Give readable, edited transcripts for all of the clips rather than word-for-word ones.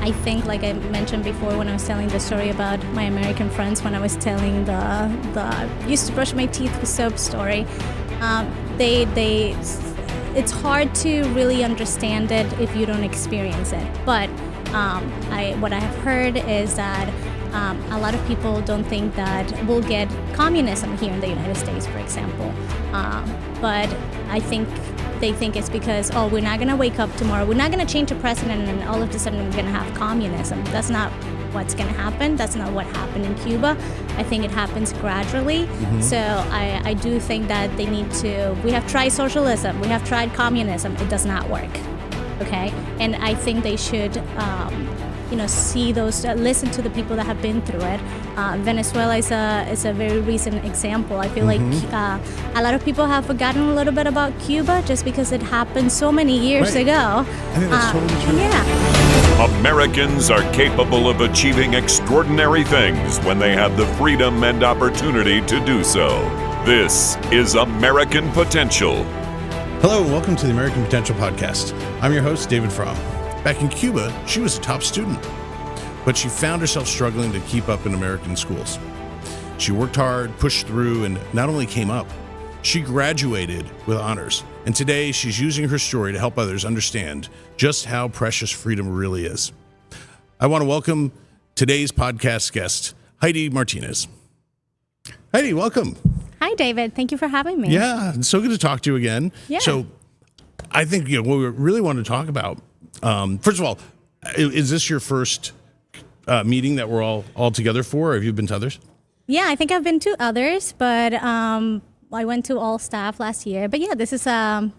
I think, like I mentioned before when I was telling the story about my American friends, when I was telling the used to brush my teeth with soap story, it's hard to really understand it if you don't experience it. But what I have heard is that a lot of people don't think that we'll get communism here in the United States, for example. But I think they think it's because, we're not going to wake up tomorrow, we're not going to change the president, and all of a sudden we're going to have communism. That's not what's going to happen. That's not what happened in Cuba. I think it happens gradually. Mm-hmm. So I do think that they need to, we have tried socialism, we have tried communism, it does not work, okay? And I think they should, see those, listen to the people that have been through it. Venezuela is a very recent example. I feel like a lot of people have forgotten a little bit about Cuba just because it happened so many years ago. I think that's totally true. Yeah. Americans are capable of achieving extraordinary things when they have the freedom and opportunity to do so. This is American Potential. Hello and welcome to the American Potential Podcast. I'm your host, David Fromm. Back in Cuba, she was a top student, but she found herself struggling to keep up in American schools. She worked hard, pushed through, and not only came up, she graduated with honors. And today, she's using her story to help others understand just how precious freedom really is. I want to welcome today's podcast guest, Heydi Martínez. Heydi, welcome. Hi, David. Thank you for having me. Yeah, it's so good to talk to you again. Yeah. So I think what we really want to talk about, first of all, is this your first meeting that we're all together for, or have you been to others? Yeah, I think I've been to others, but I went to all staff last year. But yeah, this is I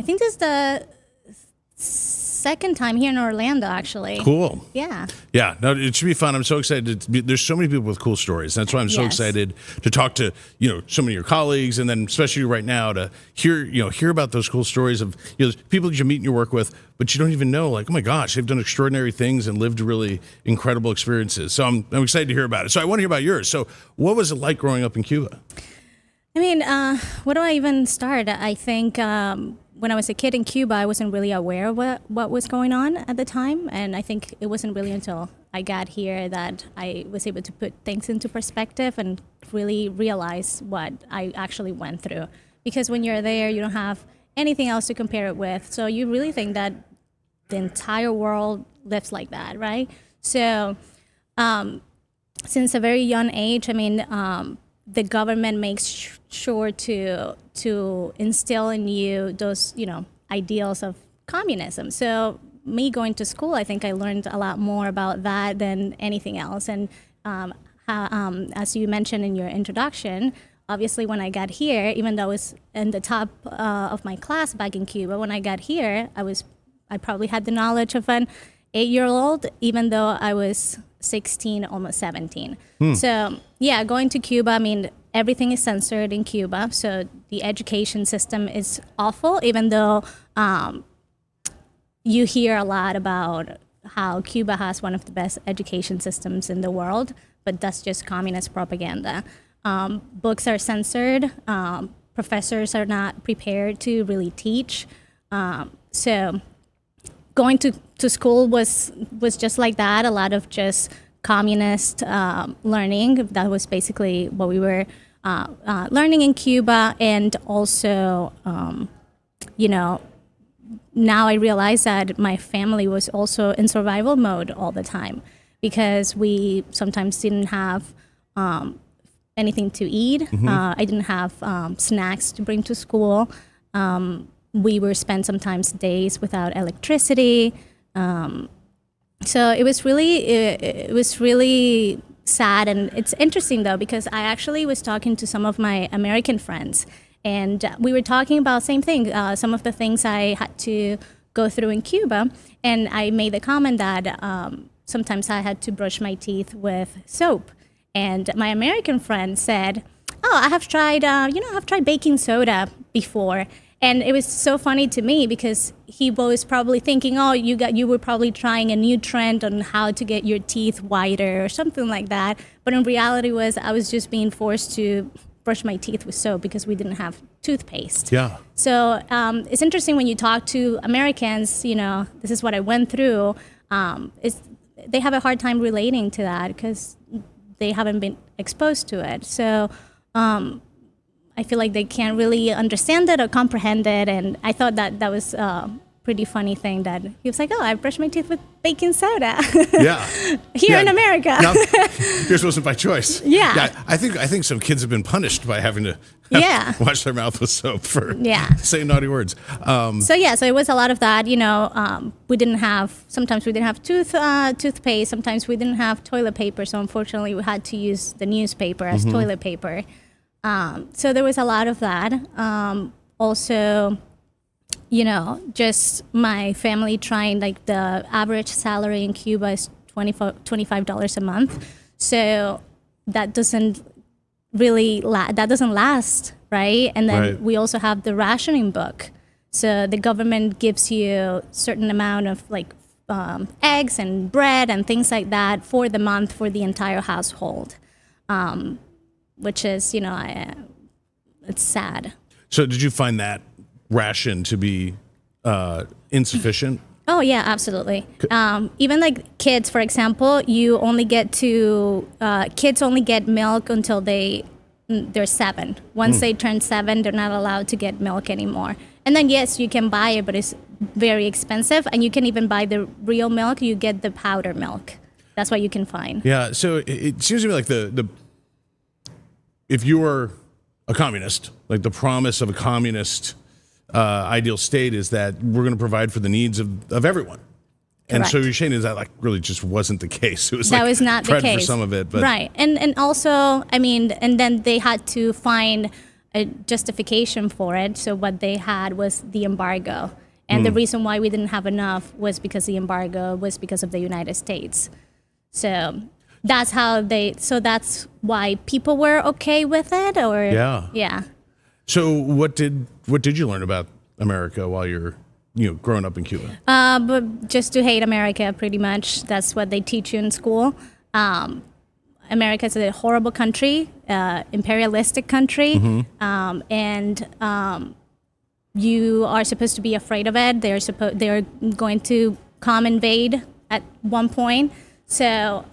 think this is the second time here in Orlando, actually. Cool. Yeah. Yeah. No, it should be fun. I'm so excited. There's so many people with cool stories. That's why I'm so excited to talk to so many of your colleagues, and then especially right now to hear about those cool stories of people that you meet and you work with, but you don't even know, like, oh my gosh, they've done extraordinary things and lived really incredible experiences. So I'm excited to hear about it. So I want to hear about yours. So what was it like growing up in Cuba? I mean, where do I even start? I think when I was a kid in Cuba, I wasn't really aware of what was going on at the time. And I think it wasn't really until I got here that I was able to put things into perspective and really realize what I actually went through. Because when you're there, you don't have anything else to compare it with. So you really think that the entire world lives like that, right? So since a very young age, I mean, the government makes sure to instill in you those, ideals of communism. So me going to school, I think I learned a lot more about that than anything else. And as you mentioned in your introduction, obviously when I got here, even though I was in the top of my class back in Cuba, when I got here, I probably had the knowledge of an 8-year-old, even though I was 16, almost 17. So yeah, going to Cuba, I mean, everything is censored in Cuba. So the education system is awful, even though you hear a lot about how Cuba has one of the best education systems in the world, but that's just communist propaganda. Books are censored. Professors are not prepared to really teach. So going to school was just like that, a lot of just communist learning. That was basically what we were learning in Cuba. And also, now I realize that my family was also in survival mode all the time because we sometimes didn't have anything to eat. Mm-hmm. I didn't have snacks to bring to school. We were spent sometimes days without electricity. So it was really sad. And it's interesting though, because I actually was talking to some of my American friends, and we were talking about the same thing, some of the things I had to go through in Cuba. And I made the comment that sometimes I had to brush my teeth with soap. And my American friend said, oh, I have tried baking soda before. And it was so funny to me because he was probably thinking, oh, you were probably trying a new trend on how to get your teeth whiter or something like that. But in reality I was just being forced to brush my teeth with soap because we didn't have toothpaste. Yeah. So it's interesting when you talk to Americans, this is what I went through. they have a hard time relating to that because they haven't been exposed to it. So I feel like they can't really understand it or comprehend it. And I thought that was pretty funny thing that he was like, "Oh, I brush my teeth with baking soda." Yeah. Here in America. Now, yours wasn't by choice. Yeah. I think some kids have been punished by having to wash their mouth with soap for saying naughty words. So it was a lot of that. Sometimes we didn't have toothpaste. Sometimes we didn't have toilet paper. So unfortunately, we had to use the newspaper as toilet paper. So there was a lot of that. Also, just my family trying, like the average salary in Cuba is $25 a month. So that doesn't really last, right? And then we also have the rationing book. So the government gives you a certain amount of eggs and bread and things like that for the month for the entire household, which is, it's sad. So did you find that ration to be insufficient? Oh yeah, absolutely. Even like kids, for example, kids only get milk until they're 7. Once they turn 7, they're not allowed to get milk anymore. And then yes, you can buy it, but it's very expensive. And you can even buy the real milk. You get the powder milk. That's what you can find. Yeah. So it seems to me like if you were a communist, like the promise of a communist ideal state is that we're going to provide for the needs of everyone. And Correct. so you're saying is that really just wasn't the case. It was that was not the case for some of it, but right. And also, and then they had to find a justification for it. So what they had was the embargo, and the reason why we didn't have enough was because the embargo was because of the United States. So that's why people were okay with it, or yeah. So what did you learn about America while you're growing up in Cuba? But just to hate America, pretty much. That's what they teach you in school. America is a horrible country, imperialistic country, and you are supposed to be afraid of it. They're going to come invade at one point. So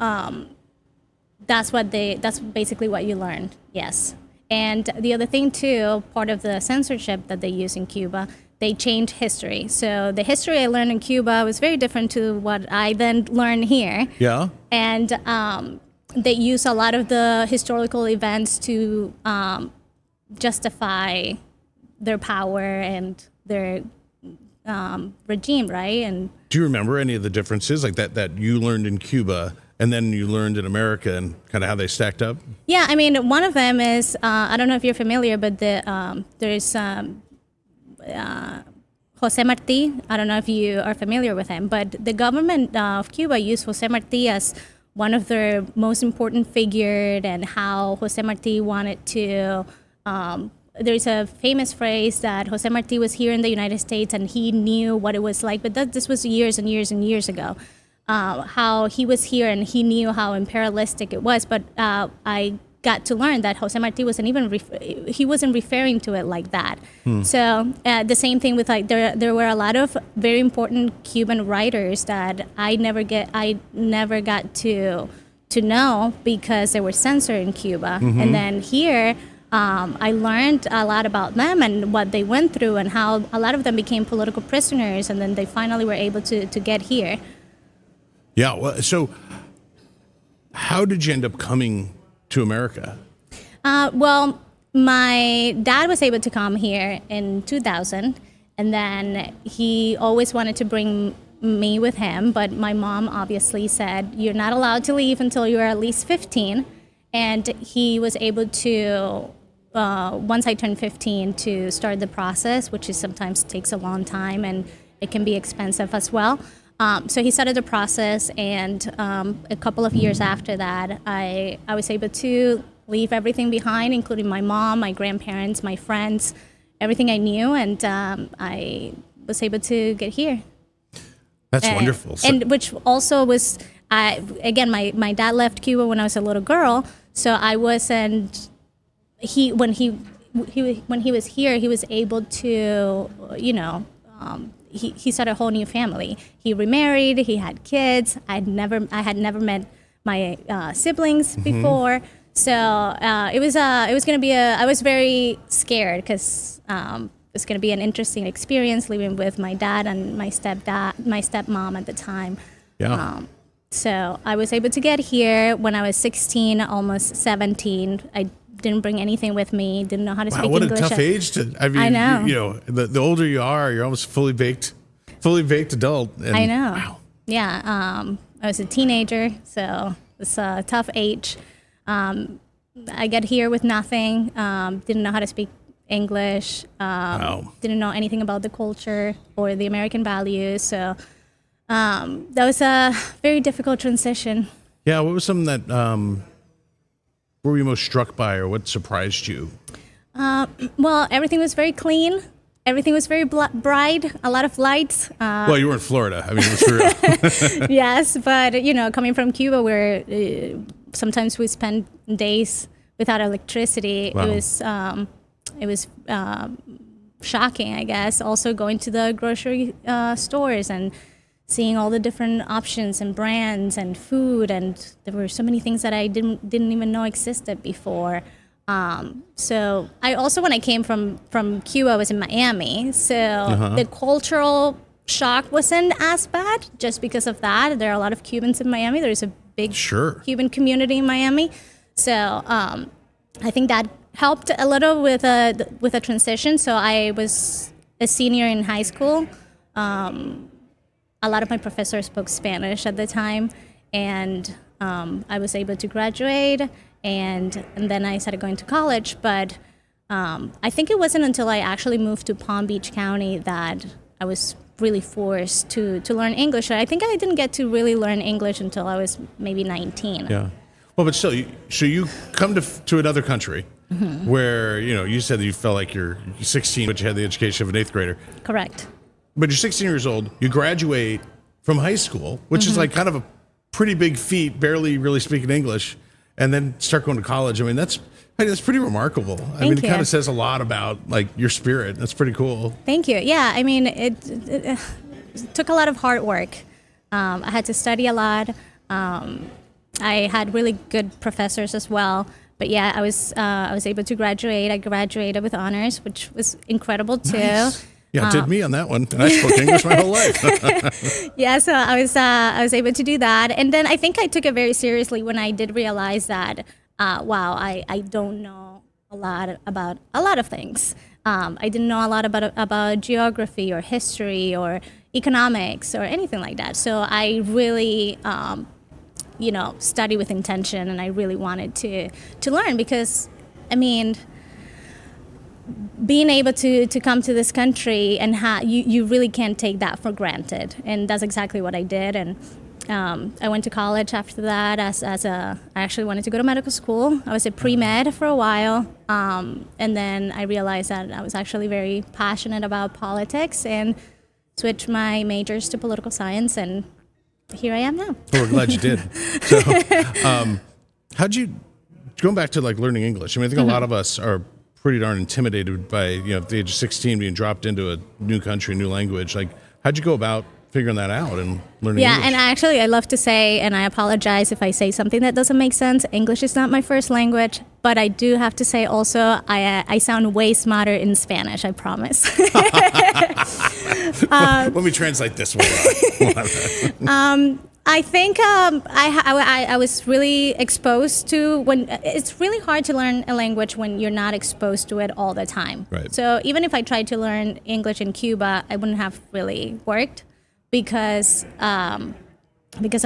that's basically what you learned. Yes. And the other thing too, part of the censorship that they use in Cuba, they change history. So the history I learned in Cuba was very different to what I then learned here. Yeah. And they use a lot of the historical events to justify their power and their regime, right? And do you remember any of the differences like that you learned in Cuba and then you learned in America and kind of how they stacked up? Yeah, one of them is, I don't know if you're familiar, but there's Jose Marti. I don't know if you are familiar with him, but the government of Cuba used Jose Marti as one of their most important figures, and how Jose Marti wanted to, there's a famous phrase that Jose Marti was here in the United States and he knew what it was like, but this was years and years and years ago. How he was here and he knew how imperialistic it was, but I got to learn that Jose Marti wasn't referring to it like that. So the same thing with there were a lot of very important Cuban writers that I never got to know because they were censored in Cuba. And then here I learned a lot about them and what they went through and how a lot of them became political prisoners, and then they finally were able to get here. Yeah. Well, so how did you end up coming to America? Well, my dad was able to come here in 2000, and then he always wanted to bring me with him, but my mom obviously said, you're not allowed to leave until you're at least 15. And he was able to, once I turned 15, to start the process, which sometimes takes a long time and it can be expensive as well. So he started the process, and a couple of years after that, I was able to leave everything behind, including my mom, my grandparents, my friends, everything I knew, and I was able to get here. That's wonderful. And which also was, again, my dad left Cuba when I was a little girl, so I wasn't. When he was here, he was able to, he started a whole new family. He remarried. He had kids. I had never met my siblings before. So it was going to be I was very scared because it's going to be an interesting experience living with my dad and my stepmom at the time. Yeah. So I was able to get here when I was 16, almost 17. I didn't bring anything with me. Didn't know how to speak what English. a tough age to. I mean, I know. You know, the older you are, you're almost fully baked adult. And, I know. Wow. Yeah. I was a teenager, so it's a tough age. I get here with nothing. Didn't know how to speak English. Didn't know anything about the culture or the American values. So that was a very difficult transition. Yeah. What was something that were you most struck by, or what surprised you? Well, everything was very clean. Everything was very bright. A lot of lights. Well, you were in Florida. I mean, it was real. Yes, but you know, coming from Cuba, where sometimes we spend days without electricity, Wow. it was shocking, I guess. Also going to the grocery stores and seeing all the different options and brands and food, and there were so many things that I didn't even know existed before. So I also, when I came from Cuba, I was in Miami. So the cultural shock wasn't as bad just because of that. There are a lot of Cubans in Miami. There's a big Cuban community in Miami. So I think that helped a little with a transition. So I was a senior in high school. A lot of my professors spoke Spanish at the time, and I was able to graduate. And then I started going to college, but I think it wasn't until I actually moved to Palm Beach County that I was really forced to learn English. I think I didn't get to really learn English until I was maybe 19. Yeah. Well, but still, so you come to another country where, you know, you said that you felt like you're 16, but you had the education of an 8th grader. Correct. But you're 16 years old, you graduate from high school, which is like kind of a pretty big feat, barely really speaking English, and then start going to college. I mean, that's pretty remarkable. I mean, it kind of says a lot about like your spirit. That's pretty cool. Thank you. Yeah, I mean, it took a lot of hard work. I had to study a lot. I had really good professors as well. But yeah, I was able to graduate. I graduated with honors, which was incredible too. Nice. Yeah, did me on that one. And I spoke English my whole life. Yeah, so I was able to do that. And then I think I took it very seriously when I did realize that, wow, I don't know a lot about a lot of things. I didn't know a lot about geography or history or economics or anything like that. So I really, study with intention, and I really wanted to learn because, I mean, being able to come to this country and you really can't take that for granted, and that's exactly what I did. And I went to college after that. I actually wanted to go to medical school. I was a pre-med for a while, and then I realized that I was actually very passionate about politics and switched my majors to political science, and here I am now. Well, we're glad you did. So, how'd you, going back to like learning English? I mean, I think a lot of us are pretty darn intimidated by, at the age of 16 being dropped into a new country, new language. Like, how'd you go about figuring that out and learning English? And I love to say, and I apologize if I say something that doesn't make sense, English is not my first language, but I do have to say also, I sound way smarter in Spanish, I promise. Let me translate this one. I think I was really exposed to, when it's really hard to learn a language when you're not exposed to it all the time. Right. So even if I tried to learn English in Cuba, I wouldn't have really worked because of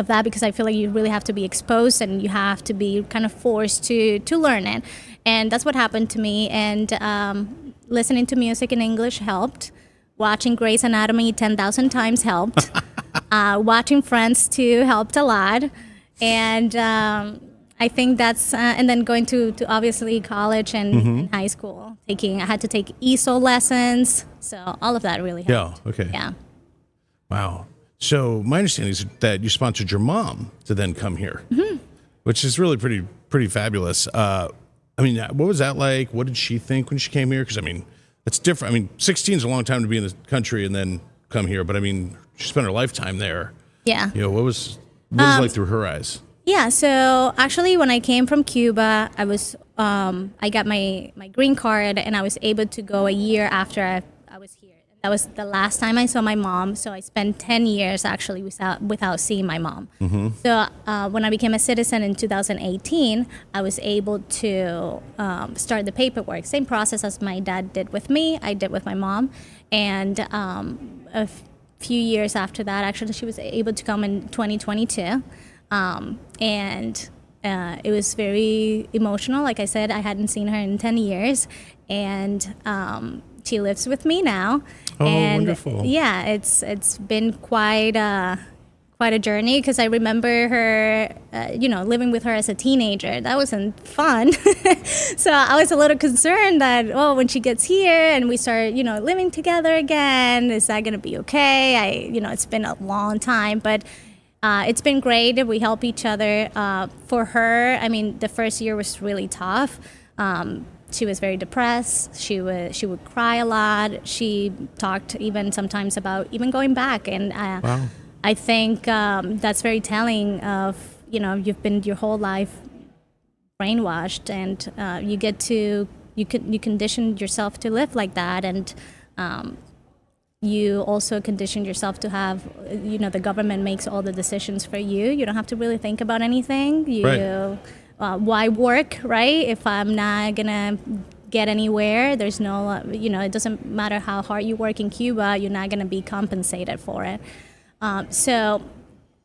that, because I feel like you really have to be exposed and you have to be kind of forced to learn it. And that's what happened to me. And listening to music in English helped. Watching Grey's Anatomy 10,000 times helped. Watching Friends too helped a lot, and I think that's and then going to obviously college and high school. I had to take ESOL lessons, so all of that really helped. Yeah. Okay. Yeah. Wow. So my understanding is that you sponsored your mom to then come here, which is really pretty fabulous. I mean, what was that like? What did she think when she came here? Because I mean, it's different. I mean, 16 is a long time to be in the country and then come here, but I mean, she spent her lifetime there. Yeah. You know, what was it like through her eyes? Yeah, so actually when I came from Cuba, I was I got my green card, and I was able to go a year after I was here. That was the last time I saw my mom, so I spent 10 years actually without seeing my mom. Mm-hmm. So when I became a citizen in 2018, I was able to start the paperwork. Same process as my dad did with me, I did with my mom. And a few years after that, actually, she was able to come in 2022. And it was very emotional. Like I said, I hadn't seen her in 10 years, and she lives with me now. Oh, and wonderful. Yeah, it's been quite a journey, because I remember her, living with her as a teenager. That wasn't fun. So I was a little concerned that, when she gets here and we start, living together again, is that going to be okay? It's been a long time, but it's been great. We help each other. For her, I mean, the first year was really tough. She was very depressed. She would cry a lot. She talked even sometimes about even going back. And wow. I think that's very telling of, you've been your whole life brainwashed, and you condition yourself to live like that. And you also condition yourself to have, the government makes all the decisions for you. You don't have to really think about anything. Right. Why work, right? If I'm not gonna get anywhere, there's no, it doesn't matter how hard you work in Cuba, you're not gonna be compensated for it. So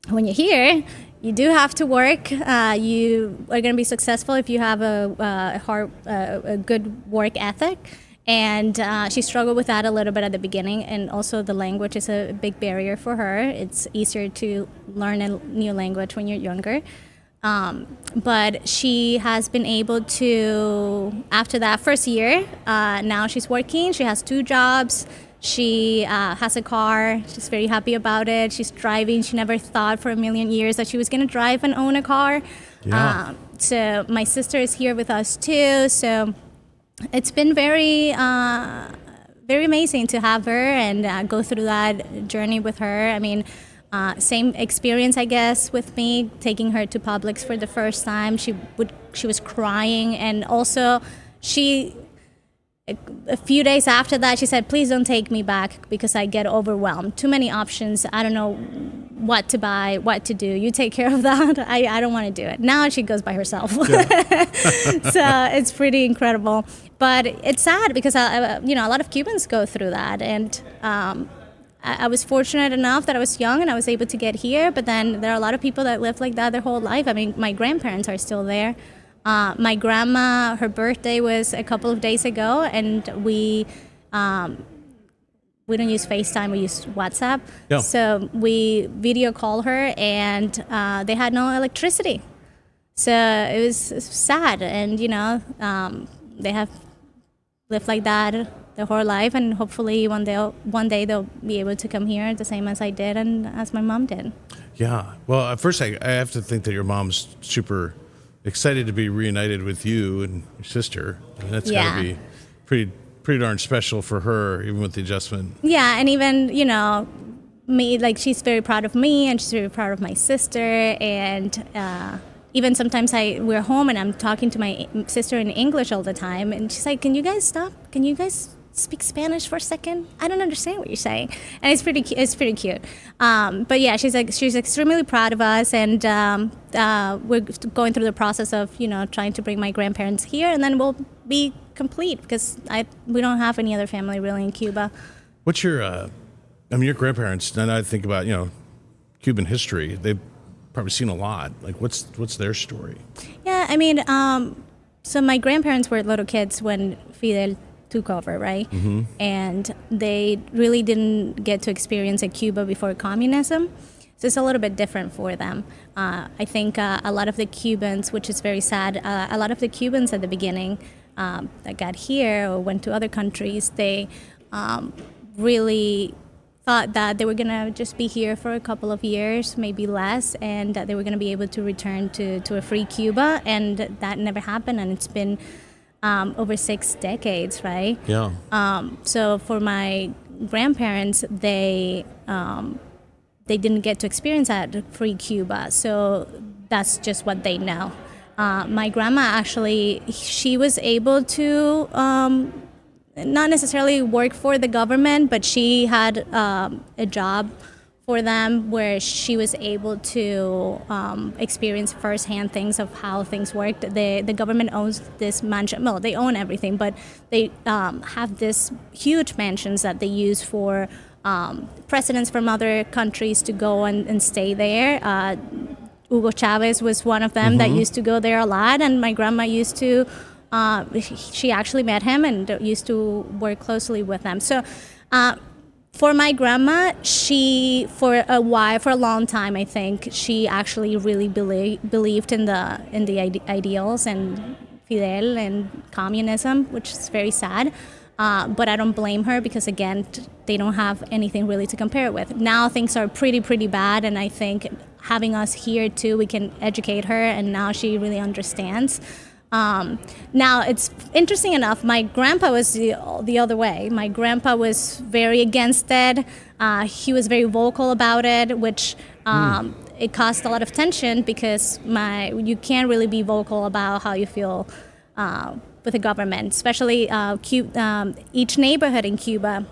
when you're here, you do have to work. You are gonna be successful if you have a good work ethic. And she struggled with that a little bit at the beginning, and also the language is a big barrier for her. It's easier to learn a new language when you're younger. But she has been able to, after that first year, now she's working. She has 2 jobs. She has a car. She's very happy about it. She's driving. She never thought for a million years that she was going to drive and own a car. Yeah. So my sister is here with us too. So it's been very, very amazing to have her and go through that journey with her. I mean, same experience, I guess, with me, taking her to Publix for the first time. She was crying, and also a few days after that, she said, "Please don't take me back because I get overwhelmed. Too many options. I don't know what to buy, what to do. You take care of that. I don't want to do it." Now she goes by herself. Yeah. So it's pretty incredible. But it's sad because, a lot of Cubans go through that. And I was fortunate enough that I was young and I was able to get here. But then there are a lot of people that live like that their whole life. I mean, my grandparents are still there. My grandma, her birthday was a couple of days ago, and we don't use FaceTime, we use WhatsApp. Yeah. So we video call her, and they had no electricity. So it was sad, and they have lived like that their whole life, and hopefully one day they'll be able to come here the same as I did and as my mom did. Yeah. Well, at first I have to think that your mom's super excited to be reunited with you and your sister. I mean, that's got to be pretty darn special for her, even with the adjustment. Yeah, and even, me, like, she's very proud of me, and she's very proud of my sister, and even sometimes we're home and I'm talking to my sister in English all the time, and she's like, "Can you guys stop? Can you guys speak Spanish for a second? I don't understand what you're saying." And it's pretty cute. But yeah, she's extremely proud of us, and we're going through the process of trying to bring my grandparents here, and then we'll be complete because we don't have any other family really in Cuba. What's your your grandparents? And I think about Cuban history. They've probably seen a lot. Like, what's their story? Yeah, I mean, so my grandparents were little kids when Fidel took over, right? Mm-hmm. And they really didn't get to experience a Cuba before communism. So it's a little bit different for them. I think a lot of the Cubans, which is very sad, a lot of the Cubans at the beginning that got here or went to other countries, they really thought that they were going to just be here for a couple of years, maybe less, and that they were going to be able to return to a free Cuba, and that never happened, and it's been over 6 decades, right? Yeah. So for my grandparents, they didn't get to experience that free Cuba, so that's just what they know. My grandma actually, she was able to not necessarily work for the government, but she had a job for them where she was able to experience firsthand things of how things worked. The government owns this mansion. Well, they own everything, but they have this huge mansions that they use for presidents from other countries to go and stay there. Hugo Chavez was one of them that used to go there a lot, and my grandma used to, she actually met him and used to work closely with him. So for my grandma, she, for a long time, I think, she actually really believed in the ideals and Fidel and communism, which is very sad. But I don't blame her because, again, they don't have anything really to compare it with. Now things are pretty bad, and I think having us here too, we can educate her, and now she really understands. Now, it's interesting enough, my grandpa was the other way. My grandpa was very against it. He was very vocal about it, which it caused a lot of tension because you can't really be vocal about how you feel with the government, especially each neighborhood in Cuba.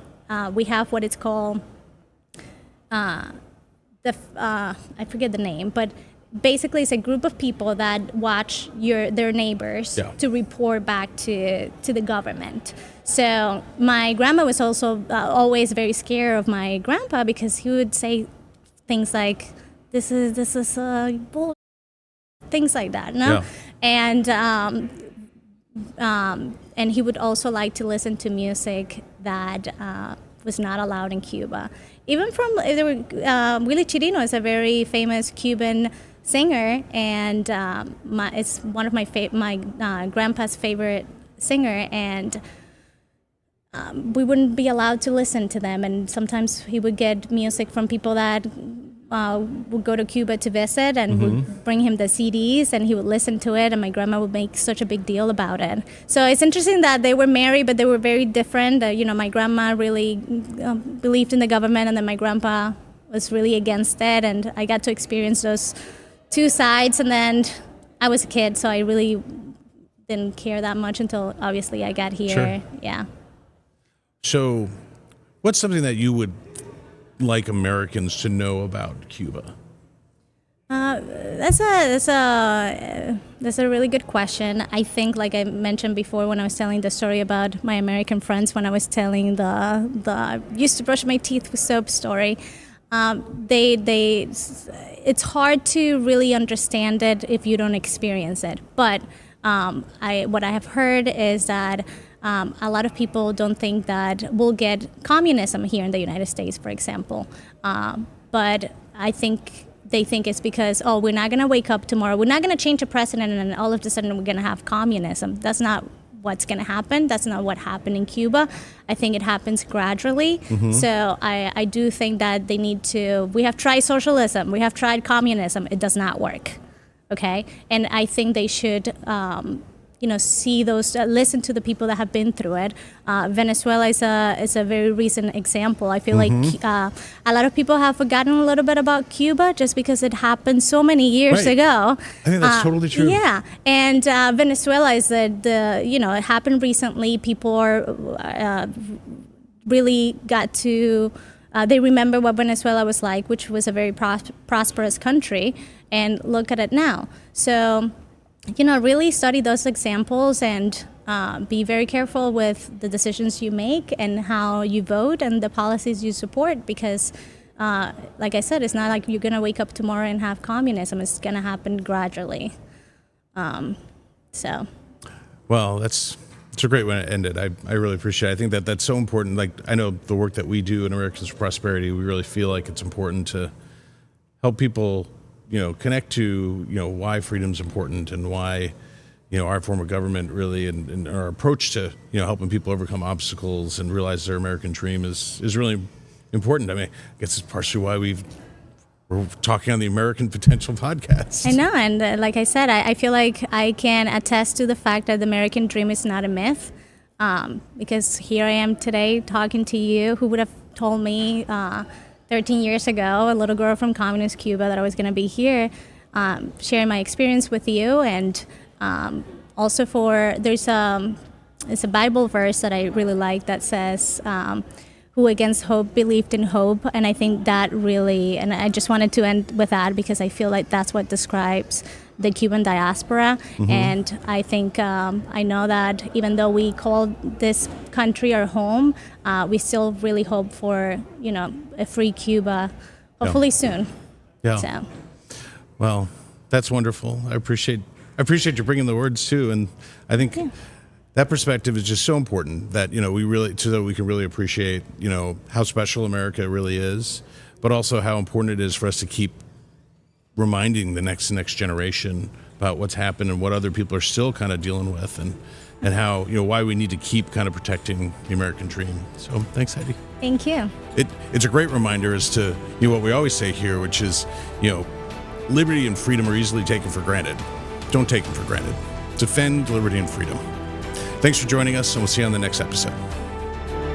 We have what it's called, I forget the name, but basically it's a group of people that watch their neighbors to report back to the government. So my grandma was also always very scared of my grandpa because he would say things like, this is bull, things like that, no? Yeah. And he would also like to listen to music that was not allowed in Cuba. Even Willie Chirino is a very famous Cuban singer, and it's one of my grandpa's favorite singer, and we wouldn't be allowed to listen to them. And sometimes he would get music from people that would go to Cuba to visit and would bring him the CDs, and he would listen to it, and my grandma would make such a big deal about it. So it's interesting that they were married, but they were very different. My grandma really believed in the government, and then my grandpa was really against it, and I got to experience those two sides. And then I was a kid, so I really didn't care that much until obviously I got here. Sure. Yeah. So what's something that you would like Americans to know about Cuba? That's a really good question. I think, like I mentioned before, when I was telling the story about my American friends, when I was telling the used to brush my teeth with soap story, it's hard to really understand it if you don't experience it. But what I have heard is that a lot of people don't think that we'll get communism here in the United States, for example. But I think they think it's because, we're not going to wake up tomorrow. We're not going to change a president and then all of a sudden we're going to have communism. That's not what's going to happen. That's not what happened in Cuba. I think it happens gradually. So I do think that we have tried socialism. We have tried communism. It does not work. Okay? And I think they should see those, listen to the people that have been through it. Venezuela is a very recent example. I feel like a lot of people have forgotten a little bit about Cuba just because it happened so many years ago. I think that's totally true. Yeah, and Venezuela is it happened recently. People are really got to. They remember what Venezuela was like, which was a very prosperous country, and look at it now. So, really study those examples and be very careful with the decisions you make and how you vote and the policies you support because, like I said, it's not like you're going to wake up tomorrow and have communism. It's going to happen gradually. Well, it's a great way to end it. I really appreciate it. I think that's so important. Like, I know the work that we do in Americans for Prosperity, we really feel like it's important to help people connect to, why freedom's important and why, our form of government really and our approach to, helping people overcome obstacles and realize their American dream is really important. I mean, I guess it's partially why we're talking on the American Potential podcast. I know, and like I said, I feel like I can attest to the fact that the American dream is not a myth. because here I am today talking to you. Who would have told me 13 years ago, a little girl from communist Cuba, that I was going to be here sharing my experience with you. And also there's a Bible verse that I really like that says, who against hope believed in hope. And I think that really, and I just wanted to end with that because I feel like that's what describes the Cuban diaspora. And I think, I know that even though we call this country our home, we still really hope for, a free Cuba, hopefully soon. Yeah. So. Well, that's wonderful. I appreciate you bringing the words too. And I think that perspective is just so important that, so that we can really appreciate, how special America really is, but also how important it is for us to keep reminding the next generation about what's happened and what other people are still kind of dealing with, and how, why we need to keep kind of protecting the American dream. So thanks, Heydi. Thank you. It's a great reminder as to, what we always say here, which is, liberty and freedom are easily taken for granted. Don't take them for granted. Defend liberty and freedom. Thanks for joining us, and we'll see you on the next episode.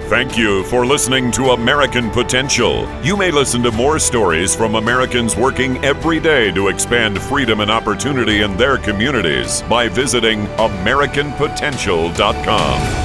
Thank you for listening to American Potential. You may listen to more stories from Americans working every day to expand freedom and opportunity in their communities by visiting AmericanPotential.com.